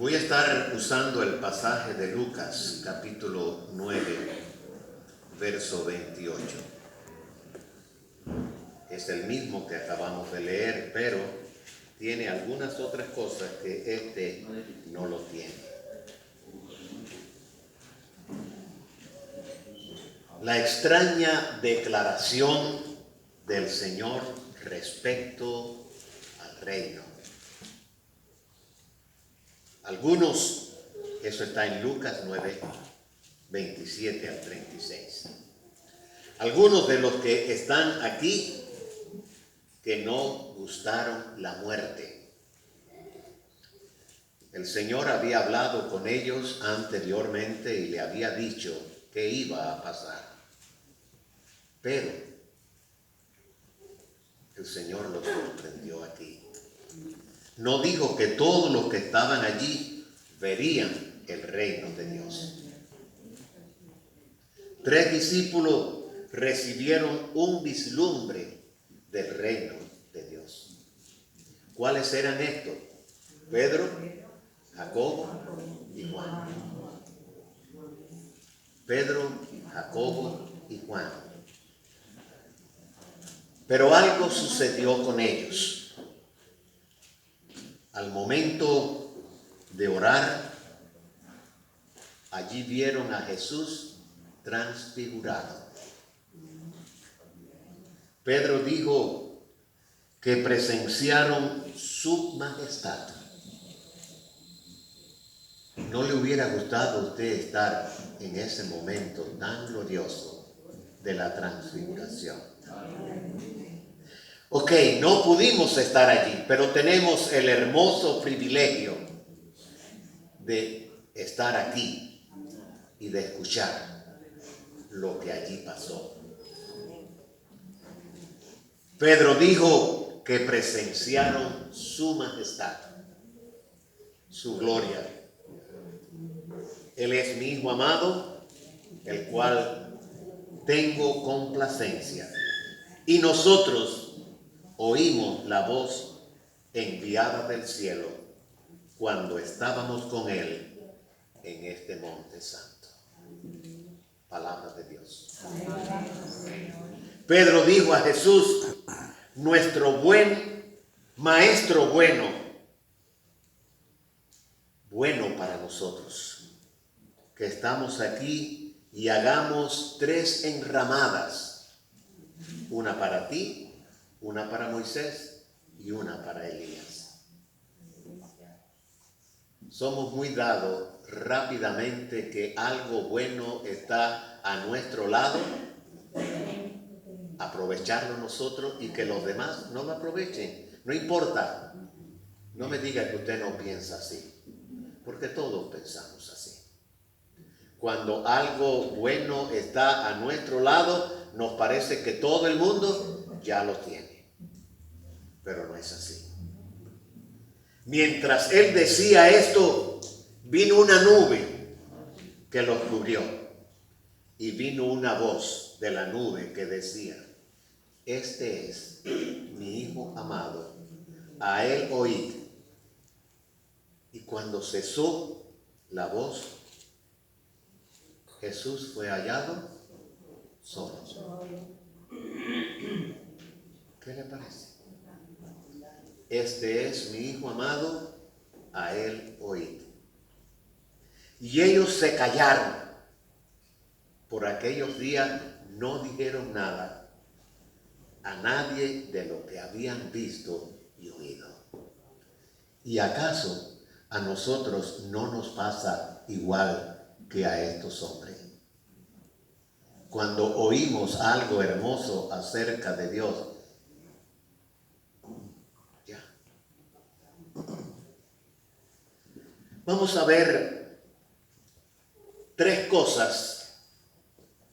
Voy a estar usando el pasaje de Lucas, capítulo 9, verso 28. Es el mismo que acabamos de leer, pero tiene algunas otras cosas que este no lo tiene. La extraña declaración del Señor respecto al reino. Algunos, eso está en Lucas 9, 27 al 36. Algunos de los que están aquí que no gustaron la muerte. El Señor había hablado con ellos anteriormente y le había dicho que iba a pasar. Pero el Señor los sorprendió aquí. No dijo que todos los que estaban allí verían el reino de Dios. 3 discípulos recibieron un vislumbre del reino de Dios. ¿Cuáles eran estos? Pedro, Jacobo y Juan. Pedro, Jacobo y Juan. Pero algo sucedió con ellos. Al momento de orar, allí vieron a Jesús transfigurado. Pedro dijo que presenciaron su majestad. ¿No le hubiera gustado a usted estar en ese momento tan glorioso de la transfiguración? Ok, no pudimos estar allí, pero tenemos el hermoso privilegio de estar aquí y de escuchar lo que allí pasó. Pedro dijo que presenciaron su majestad, su gloria. Él es mi Hijo amado, el cual tengo complacencia. Y nosotros oímos la voz enviada del cielo cuando estábamos con Él en este monte santo. Palabra de Dios. Pedro dijo a Jesús, nuestro buen maestro bueno para nosotros, que estamos aquí y hagamos 3 enramadas, una para ti, una para Moisés y una para Elías. Somos muy dados rápidamente que algo bueno está a nuestro lado, aprovecharlo nosotros y que los demás no lo aprovechen. No importa, no me diga que usted no piensa así, porque todos pensamos así. Cuando algo bueno está a nuestro lado, nos parece que todo el mundo ya lo tiene, pero no es así. Mientras él decía esto, vino una nube que los cubrió y vino una voz de la nube que decía, este es mi Hijo amado, a él oíd. Y cuando cesó la voz, Jesús fue hallado solo. ¿Qué le parece? Este es mi Hijo amado, a él oíd. Y ellos se callaron. Por aquellos días no dijeron nada a nadie de lo que habían visto y oído. ¿Y acaso a nosotros no nos pasa igual que a estos hombres? Cuando oímos algo hermoso acerca de Dios, ya. Vamos a ver 3 cosas.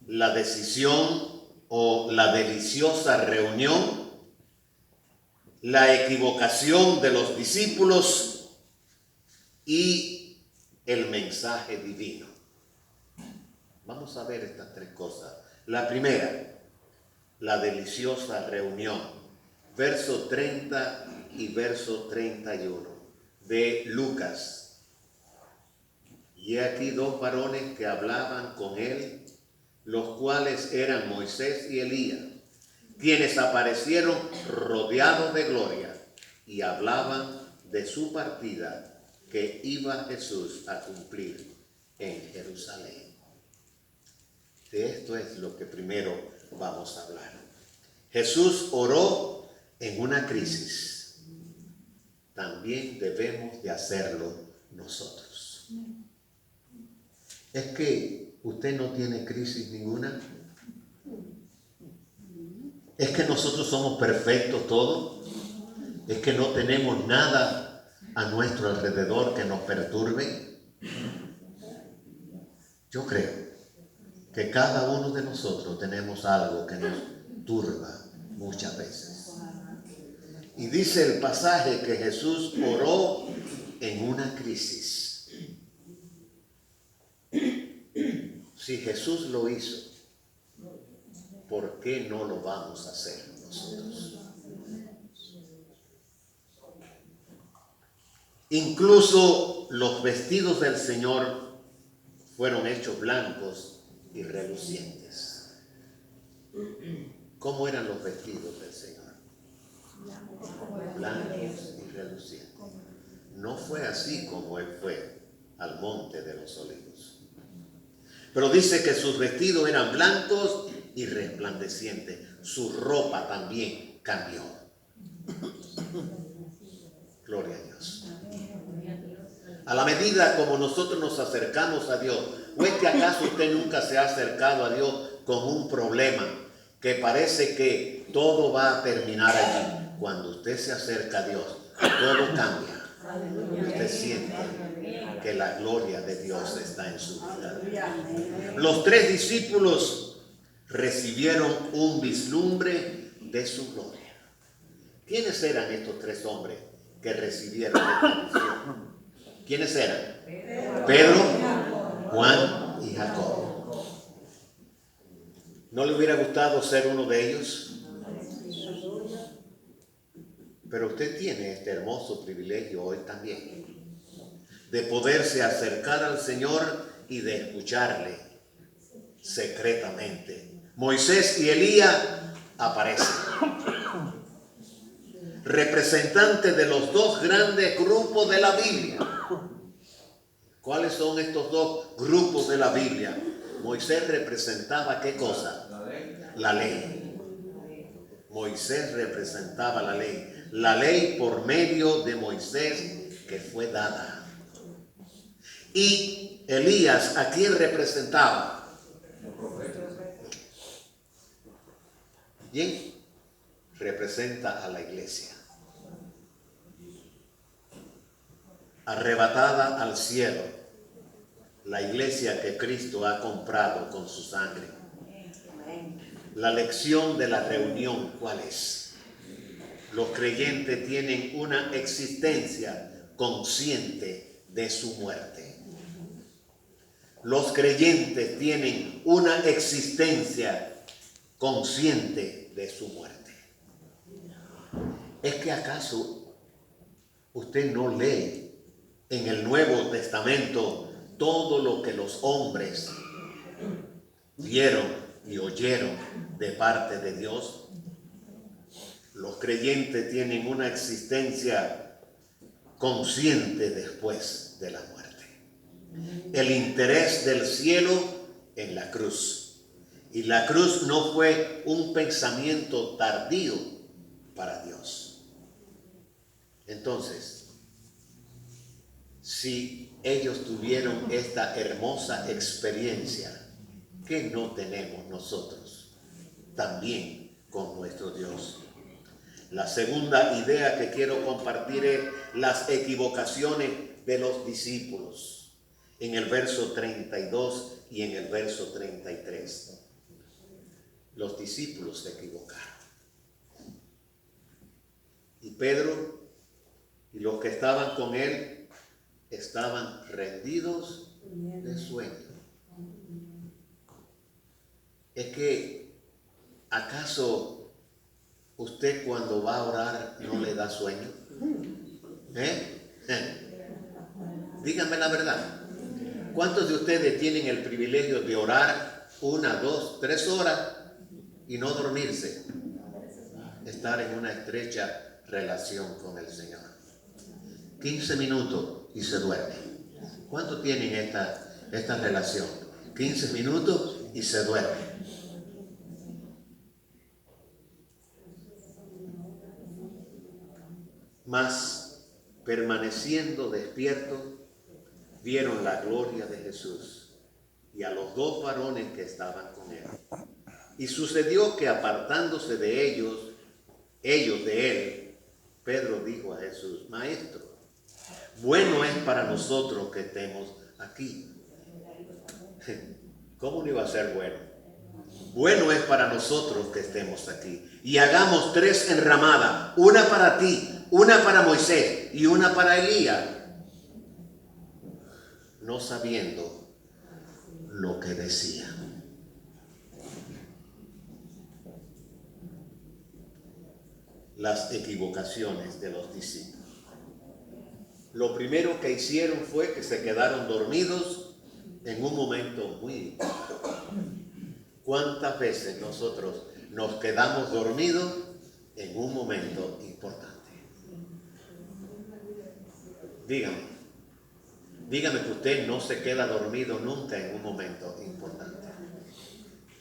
La decisión o la deliciosa reunión, la equivocación de los discípulos y el mensaje divino. Vamos a ver estas 3 cosas. La primera, la deliciosa reunión. Verso 30 y verso 31 de Lucas Y he aquí dos varones que hablaban con él, los cuales eran Moisés y Elías, quienes aparecieron rodeados de gloria y hablaban de su partida que iba Jesús a cumplir en Jerusalén. De esto es lo que primero vamos a hablar. Jesús oró en una crisis. También debemos de hacerlo nosotros. ¿Es que usted no tiene crisis ninguna? ¿Es que nosotros somos perfectos todos? ¿Es que no tenemos nada a nuestro alrededor que nos perturbe? Yo creo que cada uno de nosotros tenemos algo que nos turba muchas veces. Y dice el pasaje que Jesús oró en una crisis. Si Jesús lo hizo, ¿por qué no lo vamos a hacer nosotros? Incluso los vestidos del Señor fueron hechos blancos y relucientes. ¿Cómo eran los vestidos del Señor? Blancos y relucientes. No fue así como Él fue al monte de los olivos. Pero dice que sus vestidos eran blancos y resplandecientes. Su ropa también cambió. Gloria a Dios. A la medida como nosotros nos acercamos a Dios, ¿o es que acaso usted nunca se ha acercado a Dios con un problema que parece que todo va a terminar allí? Cuando usted se acerca a Dios, todo cambia. Usted siente que la gloria de Dios está en su vida. Los tres discípulos recibieron un vislumbre de su gloria. ¿Quiénes eran estos tres hombres que recibieron esta visión? ¿Quiénes eran? Pedro, Juan y Jacobo. ¿No le hubiera gustado ser uno de ellos? Pero usted tiene este hermoso privilegio hoy también, de poderse acercar al Señor y de escucharle secretamente. Moisés y Elías aparecen, representantes de los dos grandes grupos de la Biblia. ¿Cuáles son estos dos grupos de la Biblia? Moisés representaba ¿qué cosa? La ley. Moisés representaba la ley. La ley por medio de Moisés que fue dada. Y Elías, ¿a quién representaba? ¿Quién? Representa a la iglesia. Arrebatada al cielo, la iglesia que Cristo ha comprado con su sangre. La lección de la reunión, ¿cuál es? Los creyentes tienen una existencia consciente de su muerte. Los creyentes tienen una existencia consciente de su muerte. ¿Es que acaso usted no lee en el Nuevo Testamento todo lo que los hombres vieron y oyeron de parte de Dios? Los creyentes tienen una existencia consciente después de la muerte. El interés del cielo en la cruz. Y la cruz no fue un pensamiento tardío para Dios. Entonces, si ellos tuvieron esta hermosa experiencia, ¿qué no tenemos nosotros también con nuestro Dios? La segunda idea que quiero compartir es las equivocaciones de los discípulos, en el verso 32 y en el verso 33. Los discípulos se equivocaron. Y Pedro y los que estaban con él estaban rendidos de sueño. Es que, ¿acaso usted cuando va a orar no le da sueño? Dígame la verdad. ¿Cuántos de ustedes tienen el privilegio de orar 1, 2, 3 horas y no dormirse? Estar en una estrecha relación con el Señor. 15 minutos y se duerme. ¿Cuántos tienen esta relación? 15 minutos y se duerme. Mas, permaneciendo despiertos, vieron la gloria de Jesús y a los 2 varones que estaban con él. Y sucedió que apartándose de ellos de él, Pedro dijo a Jesús: Maestro, bueno es para nosotros que estemos aquí. ¿Cómo no iba a ser bueno? Bueno es para nosotros que estemos aquí. Y hagamos 3 enramadas, una para ti, una para Moisés y una para Elías. No sabiendo lo que decía. Las equivocaciones de los discípulos. Lo primero que hicieron fue que se quedaron dormidos en un momento muy importante. ¿Cuántas veces nosotros nos quedamos dormidos en un momento importante? Dígame que usted no se queda dormido nunca en un momento importante.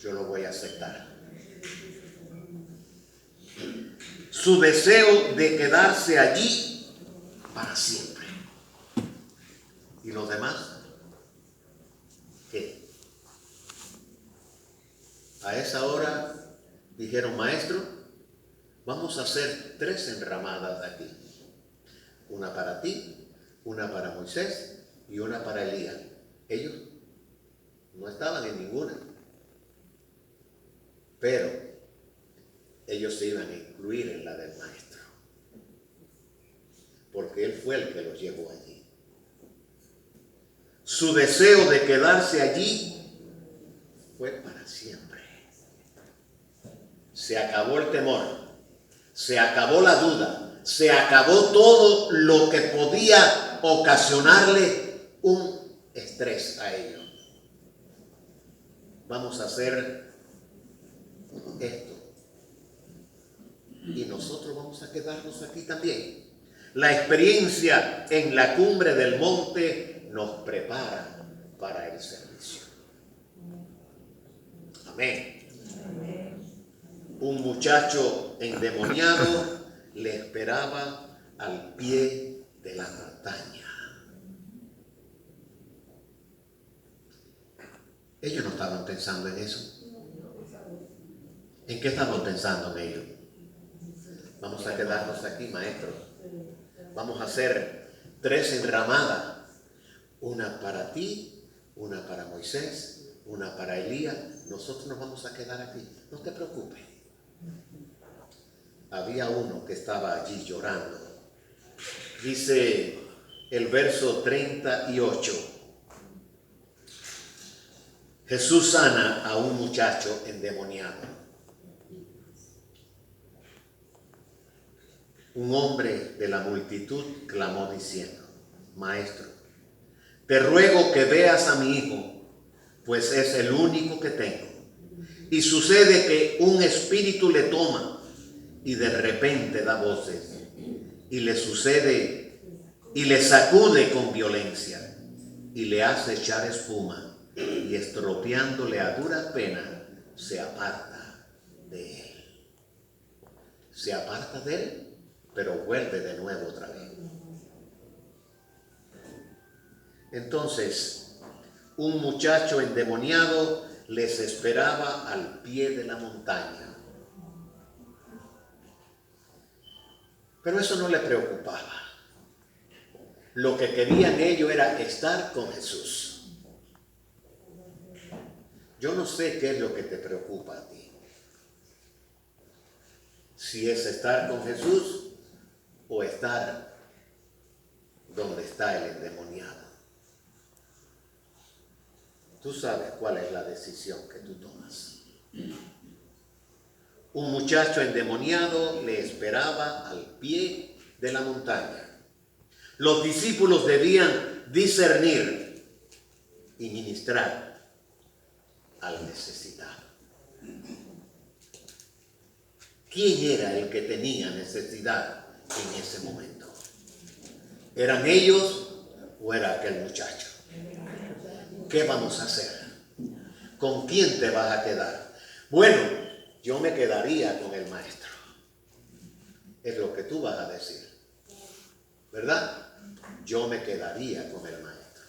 Yo lo voy a aceptar. Su deseo de quedarse allí para siempre. ¿Y los demás? ¿Qué? A esa hora dijeron: Maestro, vamos a hacer 3 enramadas aquí. Una para ti, una para Moisés y una para Elías. Ellos no estaban en ninguna, pero ellos se iban a incluir en la del Maestro, porque él fue el que los llevó allí. Su deseo de quedarse allí fue para siempre. Se acabó el temor, se acabó la duda, se acabó todo lo que podía ocasionarle un estrés a ellos. Vamos a hacer esto. Y nosotros vamos a quedarnos aquí también. La experiencia en la cumbre del monte nos prepara para el servicio. Amén. Un muchacho endemoniado le esperaba al pie de la montaña. Ellos no estaban pensando en eso. ¿En qué estaban pensando en ellos? Vamos a quedarnos aquí, maestro. Vamos a hacer 3 enramadas. Una para ti, una para Moisés, una para Elías. Nosotros nos vamos a quedar aquí. No te preocupes. Había uno que estaba allí llorando. Dice el verso 38. Jesús sana a un muchacho endemoniado. Un hombre de la multitud clamó diciendo: Maestro, te ruego que veas a mi hijo, pues es el único que tengo. Y sucede que un espíritu le toma y de repente da voces y le sucede y le sacude con violencia y le hace echar espuma y estropeándole a dura pena se aparta de él. Se aparta de él, pero vuelve de nuevo otra vez. Entonces, un muchacho endemoniado les esperaba al pie de la montaña. Pero eso no le preocupaba. Lo que querían ellos era estar con Jesús. Yo no sé qué es lo que te preocupa a ti. Si es estar con Jesús o estar donde está el endemoniado. Tú sabes cuál es la decisión que tú tomas. Un muchacho endemoniado le esperaba al pie de la montaña. Los discípulos debían discernir y ministrar al necesitado. ¿Quién era el que tenía necesidad en ese momento? ¿Eran ellos o era aquel muchacho? ¿Qué vamos a hacer? ¿Con quién te vas a quedar? Bueno, yo me quedaría con el maestro. Es lo que tú vas a decir, ¿verdad? Yo me quedaría con el maestro.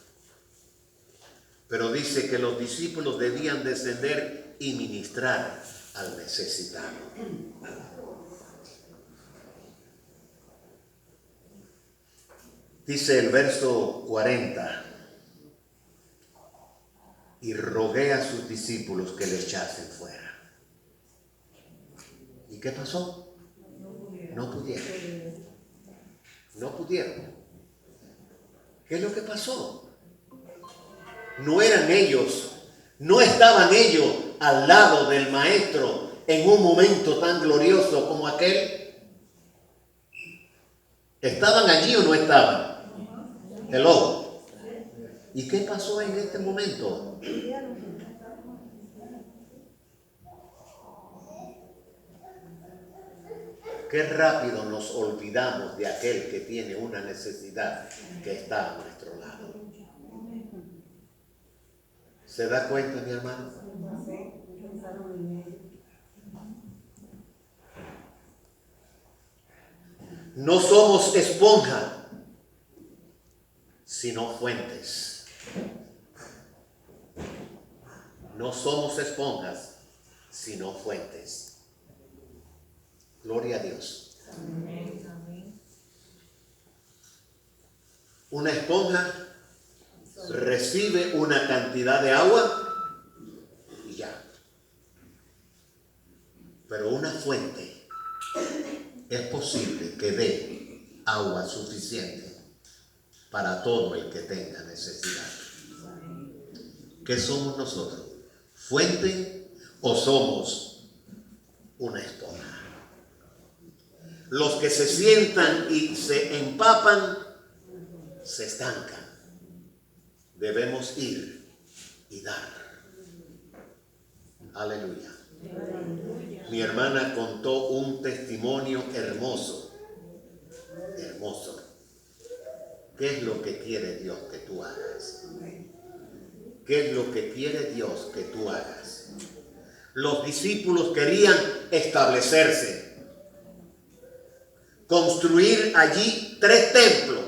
Pero dice que los discípulos debían descender y ministrar al necesitado. Dice el verso 40, y rogué a sus discípulos que le echasen fuera. ¿Y qué pasó? No pudieron. No pudieron. ¿Qué es lo que pasó? No eran ellos, no estaban ellos al lado del maestro en un momento tan glorioso como aquel. ¿Estaban allí o no estaban? Hello. ¿Y qué pasó en este momento? Qué rápido nos olvidamos de aquel que tiene una necesidad que está a nuestro lado. ¿Se da cuenta, mi hermano? No somos esponja, sino fuentes. No somos esponjas, sino fuentes. Gloria a Dios. Una esponja recibe una cantidad de agua y ya. Pero una fuente es posible que dé agua suficiente para todo el que tenga necesidad. ¿Qué somos nosotros? ¿Fuente o somos una esponja? Los que se sientan y se empapan, se estancan. Debemos ir y dar. Aleluya. Mi hermana contó un testimonio hermoso. Hermoso. ¿Qué es lo que quiere Dios que tú hagas? ¿Qué es lo que quiere Dios que tú hagas? Los discípulos querían establecerse, construir allí 3 templos.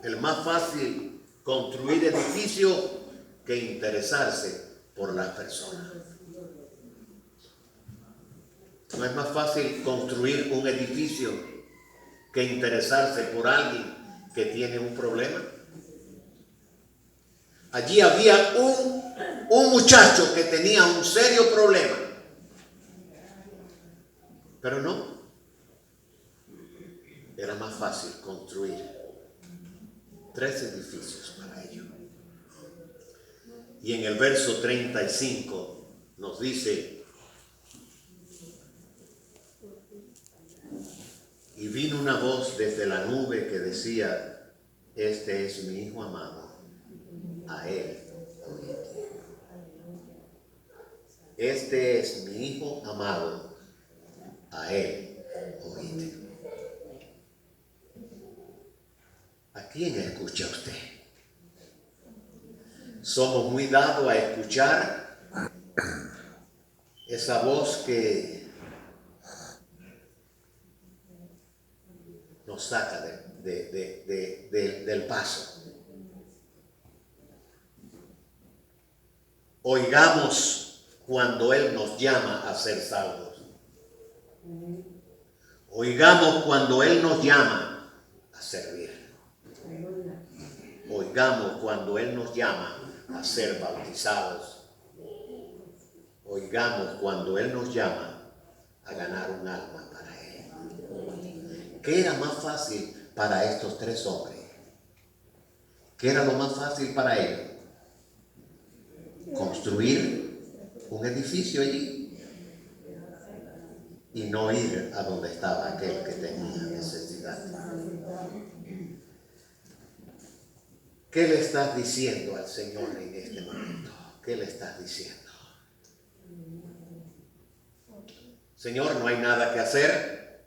Es más fácil construir edificios que interesarse por las personas. ¿No es más fácil construir un edificio que interesarse por alguien que tiene un problema? Allí había un muchacho que tenía un serio problema, pero no. Era más fácil construir 3 edificios para ellos. Y en el verso 35 nos dice: y vino una voz desde la nube que decía: este es mi hijo amado, a él oíd. Este es mi hijo amado, a él oíd. ¿A quién escucha usted? Somos muy dados a escuchar esa voz que nos saca del paso. Oigamos cuando Él nos llama a ser salvos. Oigamos cuando Él nos llama a servir. Oigamos cuando Él nos llama a ser bautizados. Oigamos cuando Él nos llama a ganar un alma para Él. ¿Qué era más fácil para estos 3 hombres? ¿Qué era lo más fácil para ellos? Construir un edificio allí y no ir a donde estaba aquel que tenía necesidad. ¿Qué le estás diciendo al Señor en este momento? ¿Qué le estás diciendo? Señor, ¿no hay nada que hacer?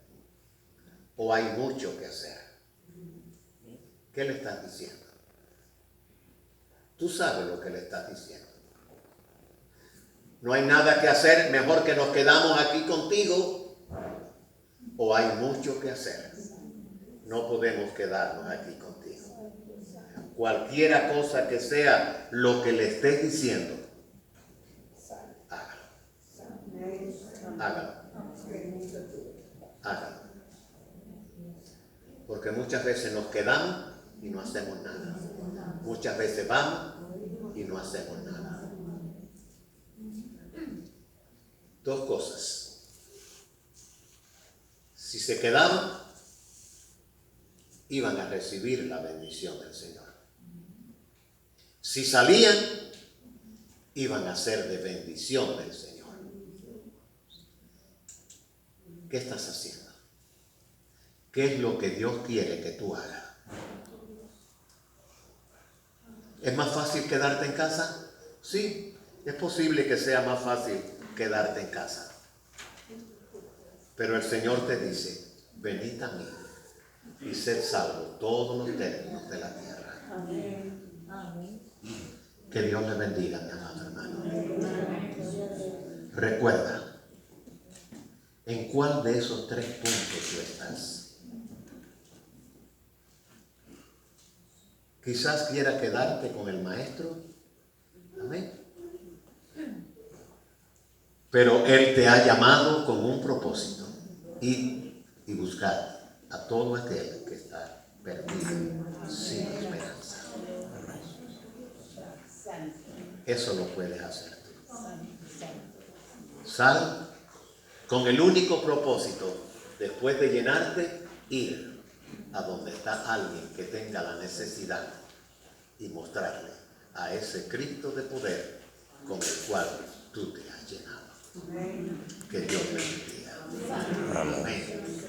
¿O hay mucho que hacer? ¿Qué le estás diciendo? Tú sabes lo que le estás diciendo. No hay nada que hacer, mejor que nos quedamos aquí contigo. ¿O hay mucho que hacer? No podemos quedarnos aquí contigo. Cualquiera cosa que sea lo que le estés diciendo, hágalo. Hágalo. Hágalo. Porque muchas veces nos quedamos y no hacemos nada. Muchas veces vamos y no hacemos nada. Dos cosas. Si se quedaban, iban a recibir la bendición del Señor. Si salían, iban a ser de bendición del Señor. ¿Qué estás haciendo? ¿Qué es lo que Dios quiere que tú hagas? ¿Es más fácil quedarte en casa? Sí, es posible que sea más fácil quedarte en casa. Pero el Señor te dice, venid a mí y sed salvos todos los términos de la tierra. Amén. Amén. Que Dios le bendiga, mi amado hermano. Recuerda, ¿en cuál de esos tres puntos tú estás? Quizás quiera quedarte con el maestro. Amén. Pero Él te ha llamado con un propósito. Ir y buscar a todo aquel que está perdido, sin esperanza. Eso lo puedes hacer tú. Sal con el único propósito, después de llenarte, ir a donde está alguien que tenga la necesidad y mostrarle a ese Cristo de poder con el cual tú te has llenado. Que Dios te bendiga. Amén.